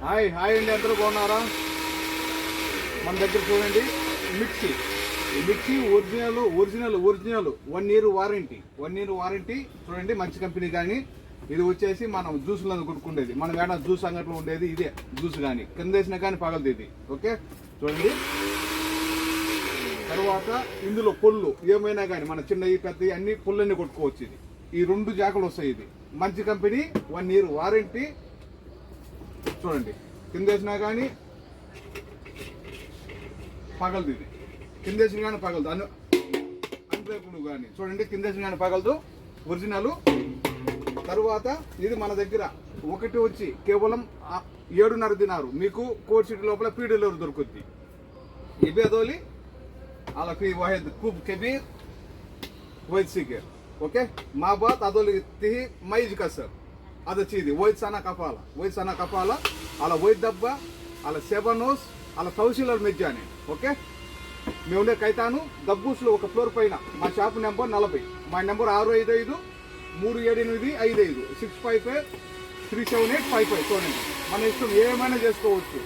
Hi hi అండి, అందరూ బాగున్నారా? మన దగ్గర చూడండి మిక్సీ. ఈ మిక్సీ ఒరిజినల్ 1 year వారంటీ చూడండి, మంచి కంపెనీ. కానీ ఇది వచ్చేసి మనం జ్యూస్లో కొనుక్కుండేది, మనం ఏడా జ్యూస్ అంగట్లో ఉండేది ఇదే జ్యూస్. కానీ కింద వేసినా కానీ పగలదు ఇది. ఓకే చూడండి. తర్వాత ఇందులో పొల్లు ఏమైనా కానీ మన చిన్నవి పెద్దవి అన్ని పొల్లన్నీ కొట్టుకోవచ్చు. ఇది ఈ 2 జాకలు వస్తాయి. ఇది మంచి కంపెనీ, 1 year వారంటీ. చూడండి కింద వేసినా కానీ పగలదు. ఇది కింద వేసిన కానీ పగలదు, అన్బ్రేకుడు కానీ. చూడండి కింద వేసిన కానీ పగలదు, ఒరిజినల్. తరువాత ఇది మన దగ్గర ఒకటి వచ్చి కేవలం 7.5 దినారు. మీకు కోట్ సిటీ లోపల పీడీలో దొరుకుద్ది. ఇవి అదోలి అలా వాహెద్ खूब कबीर वैद सीकर. ओके माँ बात अदोली तिही मैज का सर अद चीदी वैद सना कपाला अला वैद दब्बा अला सेबनोस अला तौसीलर మెజ్జానే. ఓకే మేము ఉండే కైతాను దబ్బూస్లో ఒక ఫ్లోర్ పైన. మా షాప్ నెంబర్ 40. మా నెంబర్ 655-378-55 655-378-55. చూడండి మన ఇష్టం, ఏమైనా చేసుకోవచ్చు.